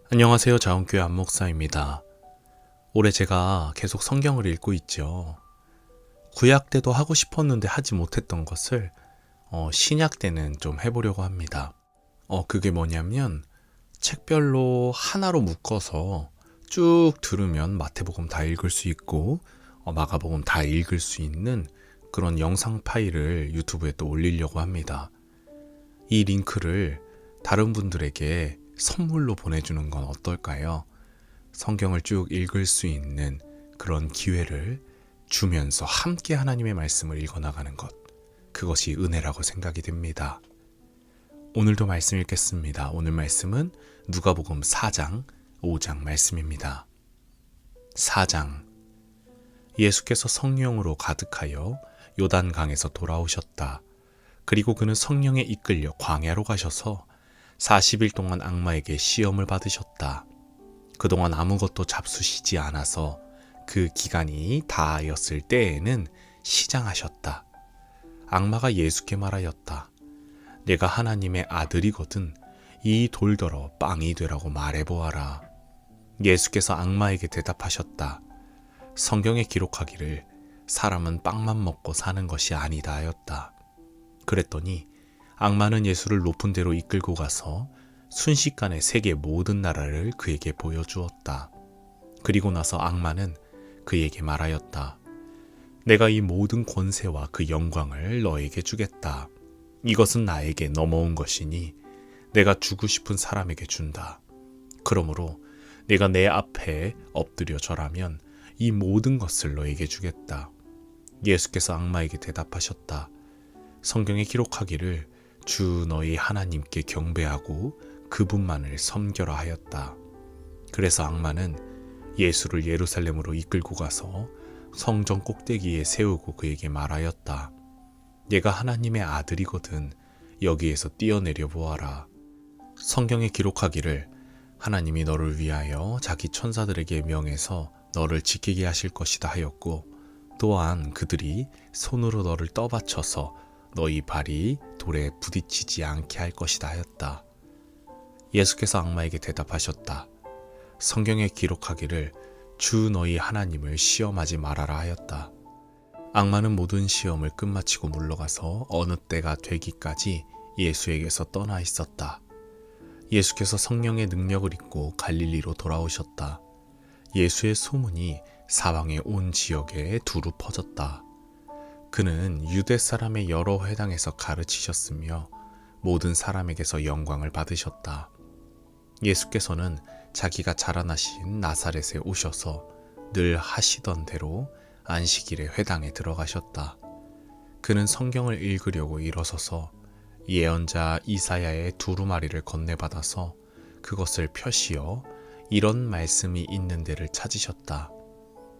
안녕하세요. 자원교회 안목사입니다. 올해 제가 계속 성경을 읽고 있죠. 구약 때도 하고 싶었는데 하지 못했던 것을 신약 때는 좀 해보려고 합니다. 그게 뭐냐면 책별로 하나로 묶어서 쭉 들으면 마태복음 다 읽을 수 있고 마가복음 다 읽을 수 있는 그런 영상 파일을 유튜브에 또 올리려고 합니다. 이 링크를 다른 분들에게 선물로 보내주는 건 어떨까요? 성경을 쭉 읽을 수 있는 그런 기회를 주면서 함께 하나님의 말씀을 읽어나가는 것, 그것이 은혜라고 생각이 됩니다. 오늘도 말씀 읽겠습니다. 오늘 말씀은 누가복음 4장, 5장 말씀입니다. 4장. 예수께서 성령으로 가득하여 요단강에서 돌아오셨다. 그리고 그는 성령에 이끌려 광야로 가셔서 40일 동안 악마에게 시험을 받으셨다. 그동안 아무것도 잡수시지 않아서 그 기간이 다하였을 때에는 시장하셨다. 악마가 예수께 말하였다. 내가 하나님의 아들이거든 이 돌더러 빵이 되라고 말해보아라. 예수께서 악마에게 대답하셨다. 성경에 기록하기를 사람은 빵만 먹고 사는 것이 아니다 하였다. 그랬더니 악마는 예수를 높은 데로 이끌고 가서 순식간에 세계 모든 나라를 그에게 보여주었다. 그리고 나서 악마는 그에게 말하였다. 내가 이 모든 권세와 그 영광을 너에게 주겠다. 이것은 나에게 넘어온 것이니 내가 주고 싶은 사람에게 준다. 그러므로 내가 내 앞에 엎드려 절하면 이 모든 것을 너에게 주겠다. 예수께서 악마에게 대답하셨다. 성경에 기록하기를 주 너희 하나님께 경배하고 그분만을 섬겨라 하였다. 그래서 악마는 예수를 예루살렘으로 이끌고 가서 성전 꼭대기에 세우고 그에게 말하였다. 얘가 하나님의 아들이거든 여기에서 뛰어내려 보아라. 성경에 기록하기를 하나님이 너를 위하여 자기 천사들에게 명해서 너를 지키게 하실 것이다 하였고, 또한 그들이 손으로 너를 떠받쳐서 너희 발이 돌에 부딪히지 않게 할 것이다 하였다. 예수께서 악마에게 대답하셨다. 성경에 기록하기를 주 너희 하나님을 시험하지 말아라 하였다. 악마는 모든 시험을 끝마치고 물러가서 어느 때가 되기까지 예수에게서 떠나 있었다. 예수께서 성령의 능력을 입고 갈릴리로 돌아오셨다. 예수의 소문이 사방의 온 지역에 두루 퍼졌다. 그는 유대 사람의 여러 회당에서 가르치셨으며 모든 사람에게서 영광을 받으셨다. 예수께서는 자기가 자라나신 나사렛에 오셔서 늘 하시던 대로 안식일에 회당에 들어가셨다. 그는 성경을 읽으려고 일어서서 예언자 이사야의 두루마리를 건네받아서 그것을 펴시어 이런 말씀이 있는 데를 찾으셨다.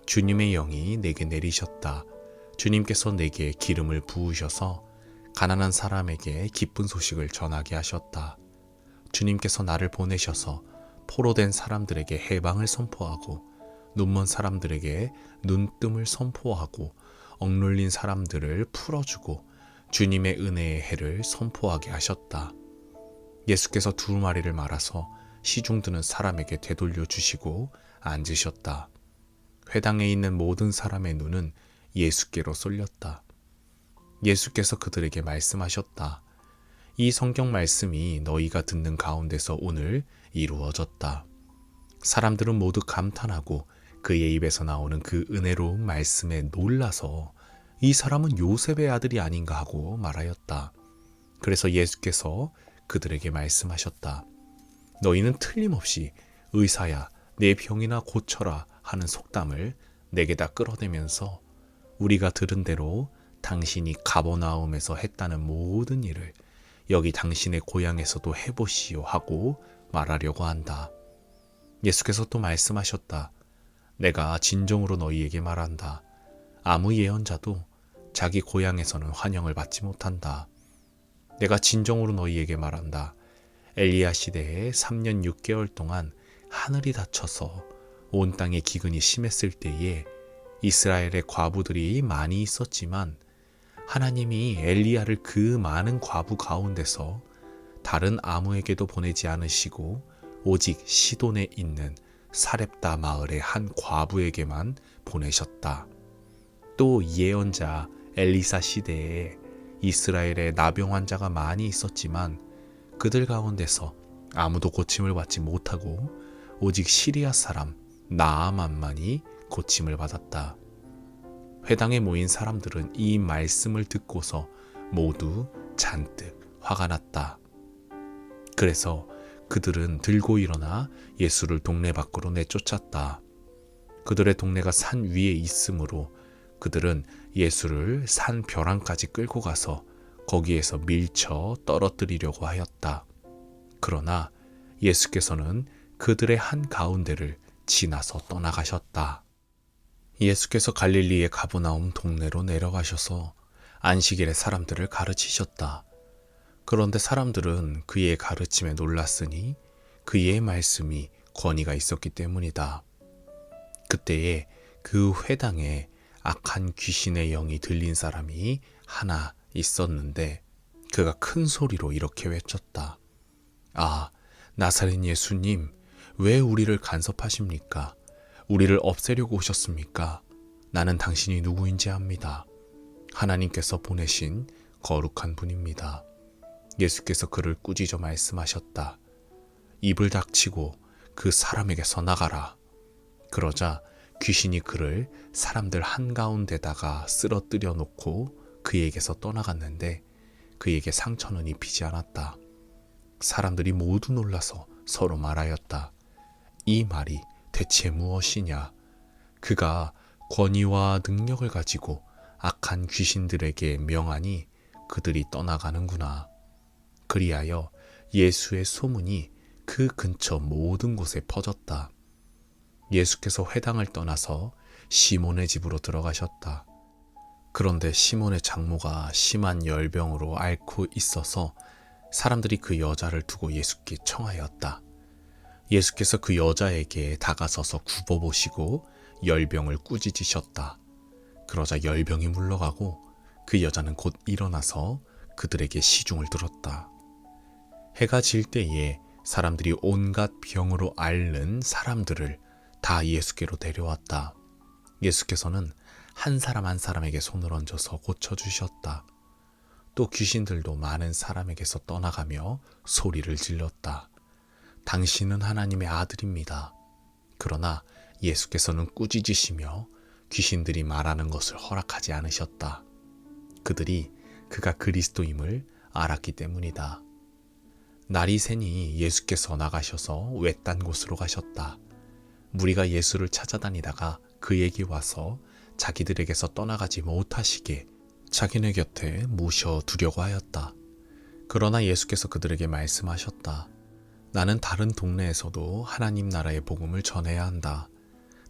주님의 영이 내게 내리셨다. 주님께서 내게 기름을 부으셔서 가난한 사람에게 기쁜 소식을 전하게 하셨다. 주님께서 나를 보내셔서 포로된 사람들에게 해방을 선포하고 눈먼 사람들에게 눈뜸을 선포하고 억눌린 사람들을 풀어주고 주님의 은혜의 해를 선포하게 하셨다. 예수께서 두루마리를 말아서 시중드는 사람에게 되돌려 주시고 앉으셨다. 회당에 있는 모든 사람의 눈은 예수께로 쏠렸다. 예수께서 그들에게 말씀하셨다. 이 성경 말씀이 너희가 듣는 가운데서 오늘 이루어졌다. 사람들은 모두 감탄하고 그의 입에서 나오는 그 은혜로운 말씀에 놀라서 이 사람은 요셉의 아들이 아닌가 하고 말하였다. 그래서 예수께서 그들에게 말씀하셨다. 너희는 틀림없이 의사야 내 병이나 고쳐라 하는 속담을 내게다 끌어대면서 우리가 들은 대로 당신이 가버나움에서 했다는 모든 일을 여기 당신의 고향에서도 해보시오 하고 말하려고 한다. 예수께서 또 말씀하셨다. 내가 진정으로 너희에게 말한다. 아무 예언자도 자기 고향에서는 환영을 받지 못한다. 내가 진정으로 너희에게 말한다. 엘리야 시대에 3년 6개월 동안 하늘이 닫혀서 온 땅의 기근이 심했을 때에 이스라엘의 과부들이 많이 있었지만 하나님이 엘리야를 그 많은 과부 가운데서 다른 아무에게도 보내지 않으시고 오직 시돈에 있는 사렙다 마을의 한 과부에게만 보내셨다. 또 예언자 엘리사 시대에 이스라엘에 나병 환자가 많이 있었지만 그들 가운데서 아무도 고침을 받지 못하고 오직 시리아 사람 나아만만이 고침을 받았다. 회당에 모인 사람들은 이 말씀을 듣고서 모두 잔뜩 화가 났다. 그래서 그들은 들고 일어나 예수를 동네 밖으로 내쫓았다. 그들의 동네가 산 위에 있으므로 그들은 예수를 산 벼랑까지 끌고 가서 거기에서 밀쳐 떨어뜨리려고 하였다. 그러나 예수께서는 그들의 한 가운데를 지나서 떠나가셨다. 예수께서 갈릴리의 가버나움 동네로 내려가셔서 안식일에 사람들을 가르치셨다. 그런데 사람들은 그의 가르침에 놀랐으니 그의 말씀이 권위가 있었기 때문이다. 그때에 그 회당에 악한 귀신의 영이 들린 사람이 하나 있었는데 그가 큰 소리로 이렇게 외쳤다. 아, 나사렛 예수님, 왜 우리를 간섭하십니까? 우리를 없애려고 오셨습니까? 나는 당신이 누구인지 압니다. 하나님께서 보내신 거룩한 분입니다. 예수께서 그를 꾸짖어 말씀하셨다. 입을 닥치고 그 사람에게서 나가라. 그러자 귀신이 그를 사람들 한가운데다가 쓰러뜨려 놓고 그에게서 떠나갔는데 그에게 상처는 입히지 않았다. 사람들이 모두 놀라서 서로 말하였다. 이 말이 대체 무엇이냐? 그가 권위와 능력을 가지고 악한 귀신들에게 명하니 그들이 떠나가는구나. 그리하여 예수의 소문이 그 근처 모든 곳에 퍼졌다. 예수께서 회당을 떠나서 시몬의 집으로 들어가셨다. 그런데 시몬의 장모가 심한 열병으로 앓고 있어서 사람들이 그 여자를 두고 예수께 청하였다. 예수께서 그 여자에게 다가서서 굽어보시고 열병을 꾸짖으셨다. 그러자 열병이 물러가고 그 여자는 곧 일어나서 그들에게 시중을 들었다. 해가 질 때에 사람들이 온갖 병으로 앓는 사람들을 다 예수께로 데려왔다. 예수께서는 한 사람 한 사람에게 손을 얹어서 고쳐주셨다. 또 귀신들도 많은 사람에게서 떠나가며 소리를 질렀다. 당신은 하나님의 아들입니다. 그러나 예수께서는 꾸짖으시며 귀신들이 말하는 것을 허락하지 않으셨다. 그들이 그가 그리스도임을 알았기 때문이다. 날이 새니 예수께서 나가셔서 외딴 곳으로 가셨다. 무리가 예수를 찾아다니다가 그에게 와서 자기들에게서 떠나가지 못하시게 자기네 곁에 모셔두려고 하였다. 그러나 예수께서 그들에게 말씀하셨다. 나는 다른 동네에서도 하나님 나라의 복음을 전해야 한다.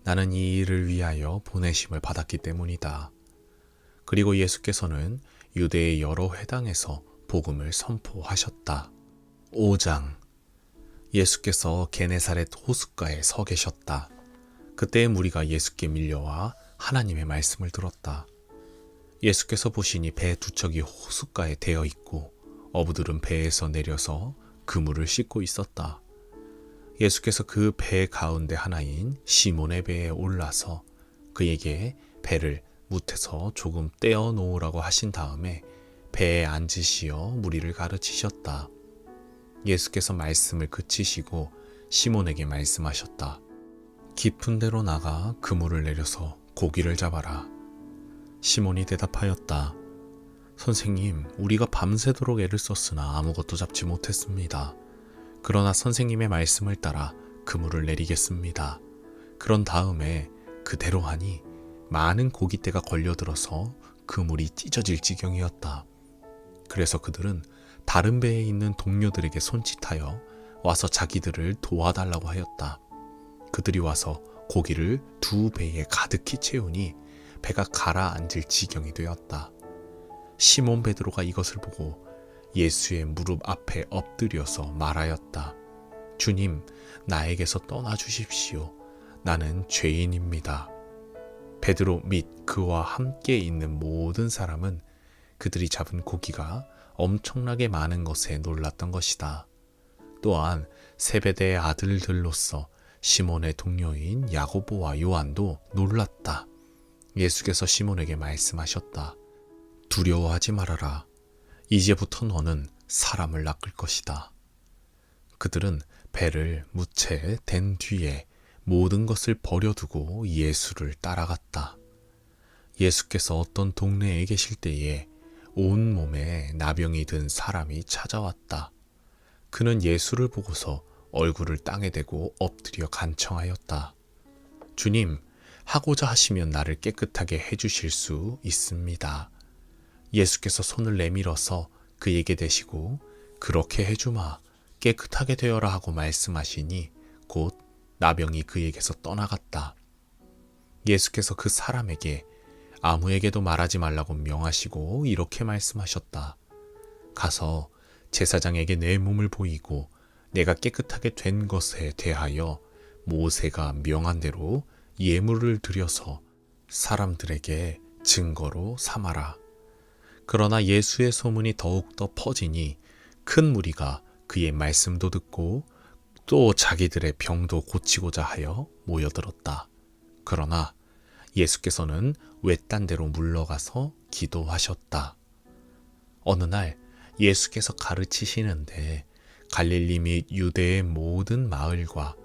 나는 이 일을 위하여 보내심을 받았기 때문이다. 그리고 예수께서는 유대의 여러 회당에서 복음을 선포하셨다. 5장. 예수께서 게네사렛 호숫가에 서 계셨다. 그때의 무리가 예수께 밀려와 하나님의 말씀을 들었다. 예수께서 보시니 배 두 척이 호숫가에 대어 있고 어부들은 배에서 내려서 그물을 씻고 있었다. 예수께서 그 배 가운데 하나인 시몬의 배에 올라서 그에게 배를 무태서 조금 떼어 놓으라고 하신 다음에 배에 앉으시어 무리를 가르치셨다. 예수께서 말씀을 그치시고 시몬에게 말씀하셨다. 깊은 데로 나가 그물을 내려서 고기를 잡아라. 시몬이 대답하였다. 선생님, 우리가 밤새도록 애를 썼으나 아무것도 잡지 못했습니다. 그러나 선생님의 말씀을 따라 그물을 내리겠습니다. 그런 다음에 그대로 하니 많은 고깃대가 걸려들어서 그물이 찢어질 지경이었다. 그래서 그들은 다른 배에 있는 동료들에게 손짓하여 와서 자기들을 도와달라고 하였다. 그들이 와서 고기를 두 배에 가득히 채우니 배가 가라앉을 지경이 되었다. 시몬 베드로가 이것을 보고 예수의 무릎 앞에 엎드려서 말하였다. 주님, 나에게서 떠나 주십시오. 나는 죄인입니다. 베드로 및 그와 함께 있는 모든 사람은 그들이 잡은 고기가 엄청나게 많은 것에 놀랐던 것이다. 또한 세베대의 아들들로서 시몬의 동료인 야고보와 요한도 놀랐다. 예수께서 시몬에게 말씀하셨다. 두려워하지 말아라. 이제부터 너는 사람을 낚을 것이다. 그들은 배를 무채 댄 뒤에 모든 것을 버려두고 예수를 따라갔다. 예수께서 어떤 동네에 계실 때에 온몸에 나병이 든 사람이 찾아왔다. 그는 예수를 보고서 얼굴을 땅에 대고 엎드려 간청하였다. 주님, 하고자 하시면 나를 깨끗하게 해주실 수 있습니다. 예수께서 손을 내밀어서 그에게 대시고 그렇게 해주마, 깨끗하게 되어라 하고 말씀하시니 곧 나병이 그에게서 떠나갔다. 예수께서 그 사람에게 아무에게도 말하지 말라고 명하시고 이렇게 말씀하셨다. 가서 제사장에게 내 몸을 보이고 내가 깨끗하게 된 것에 대하여 모세가 명한 대로 예물을 드려서 사람들에게 증거로 삼아라. 그러나 예수의 소문이 더욱더 퍼지니 큰 무리가 그의 말씀도 듣고 또 자기들의 병도 고치고자 하여 모여들었다. 그러나 예수께서는 외딴 데로 물러가서 기도하셨다. 어느 날 예수께서 가르치시는데 갈릴리 및 유대의 모든 마을과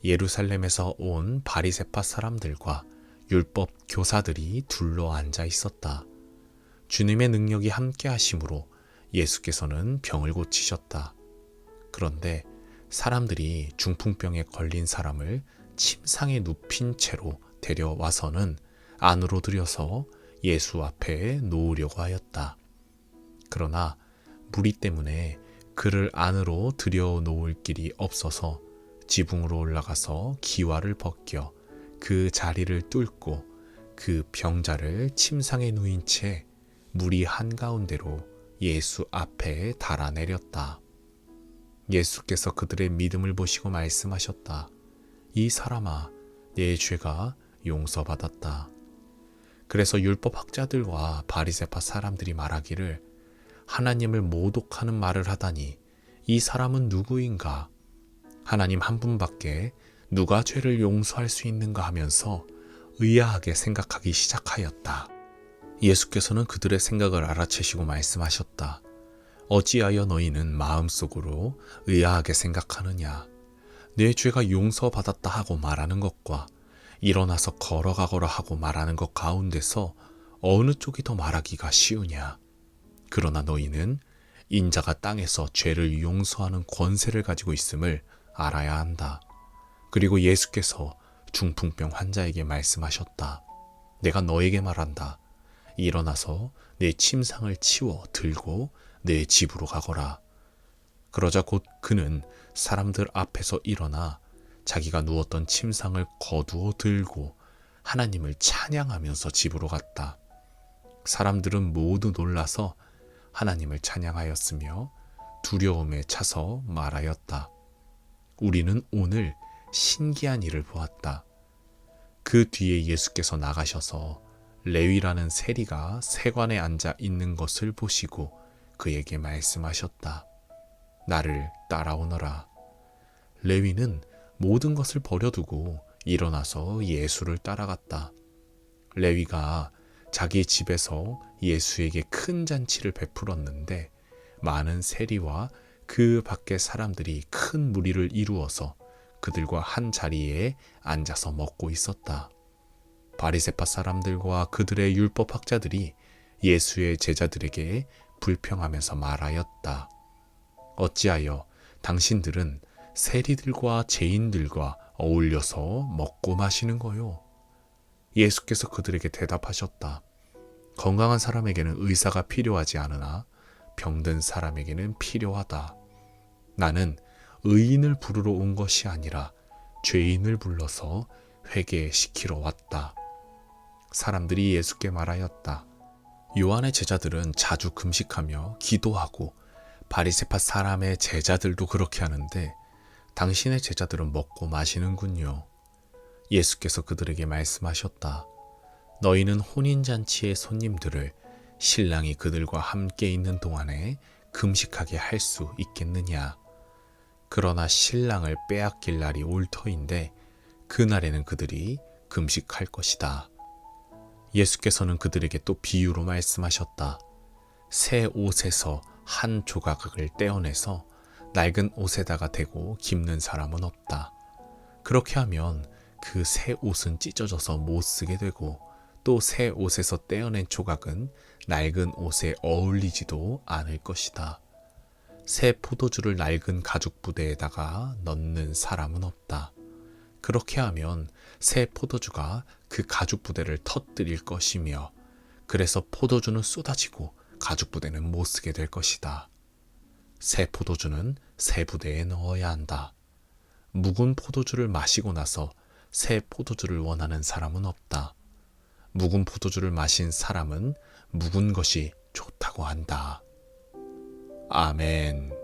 예루살렘에서 온 바리새파 사람들과 율법 교사들이 둘러 앉아 있었다. 주님의 능력이 함께 하심으로 예수께서는 병을 고치셨다. 그런데 사람들이 중풍병에 걸린 사람을 침상에 눕힌 채로 데려와서는 안으로 들여서 예수 앞에 놓으려고 하였다. 그러나 무리 때문에 그를 안으로 들여놓을 길이 없어서 지붕으로 올라가서 기와를 벗겨 그 자리를 뚫고 그 병자를 침상에 누인 채 무리 한가운데로 예수 앞에 달아내렸다. 예수께서 그들의 믿음을 보시고 말씀하셨다. 이 사람아, 내 죄가 용서받았다. 그래서 율법학자들과 바리새파 사람들이 말하기를 하나님을 모독하는 말을 하다니 이 사람은 누구인가? 하나님 한 분밖에 누가 죄를 용서할 수 있는가 하면서 의아하게 생각하기 시작하였다. 예수께서는 그들의 생각을 알아채시고 말씀하셨다. 어찌하여 너희는 마음속으로 의아하게 생각하느냐? 내 죄가 용서받았다 하고 말하는 것과 일어나서 걸어가거라 하고 말하는 것 가운데서 어느 쪽이 더 말하기가 쉬우냐? 그러나 너희는 인자가 땅에서 죄를 용서하는 권세를 가지고 있음을 알아야 한다. 그리고 예수께서 중풍병 환자에게 말씀하셨다. 내가 너에게 말한다. 일어나서 내 침상을 치워 들고 내 집으로 가거라. 그러자 곧 그는 사람들 앞에서 일어나 자기가 누웠던 침상을 거두어 들고 하나님을 찬양하면서 집으로 갔다. 사람들은 모두 놀라서 하나님을 찬양하였으며 두려움에 차서 말하였다. 우리는 오늘 신기한 일을 보았다. 그 뒤에 예수께서 나가셔서 레위라는 세리가 세관에 앉아 있는 것을 보시고 그에게 말씀하셨다. 나를 따라오너라. 레위는 모든 것을 버려두고 일어나서 예수를 따라갔다. 레위가 자기 집에서 예수에게 큰 잔치를 베풀었는데 많은 세리와 그 밖의 사람들이 큰 무리를 이루어서 그들과 한 자리에 앉아서 먹고 있었다. 바리새파 사람들과 그들의 율법학자들이 예수의 제자들에게 불평하면서 말하였다. 어찌하여 당신들은 세리들과 죄인들과 어울려서 먹고 마시는 거요? 예수께서 그들에게 대답하셨다. 건강한 사람에게는 의사가 필요하지 않으나 병든 사람에게는 필요하다. 나는 의인을 부르러 온 것이 아니라 죄인을 불러서 회개시키러 왔다. 사람들이 예수께 말하였다. 요한의 제자들은 자주 금식하며 기도하고 바리새파 사람의 제자들도 그렇게 하는데 당신의 제자들은 먹고 마시는군요. 예수께서 그들에게 말씀하셨다. 너희는 혼인잔치의 손님들을 신랑이 그들과 함께 있는 동안에 금식하게 할 수 있겠느냐? 그러나 신랑을 빼앗길 날이 올 터인데 그날에는 그들이 금식할 것이다. 예수께서는 그들에게 또 비유로 말씀하셨다. 새 옷에서 한 조각을 떼어내서 낡은 옷에다가 대고 깁는 사람은 없다. 그렇게 하면 그 새 옷은 찢어져서 못 쓰게 되고 또 새 옷에서 떼어낸 조각은 낡은 옷에 어울리지도 않을 것이다. 새 포도주를 낡은 가죽 부대에다가 넣는 사람은 없다. 그렇게 하면 새 포도주가 그 가죽 부대를 터뜨릴 것이며 그래서 포도주는 쏟아지고 가죽 부대는 못 쓰게 될 것이다. 새 포도주는 새 부대에 넣어야 한다. 묵은 포도주를 마시고 나서 새 포도주를 원하는 사람은 없다. 묵은 포도주를 마신 사람은 묵은 것이 좋다고 한다. 아멘.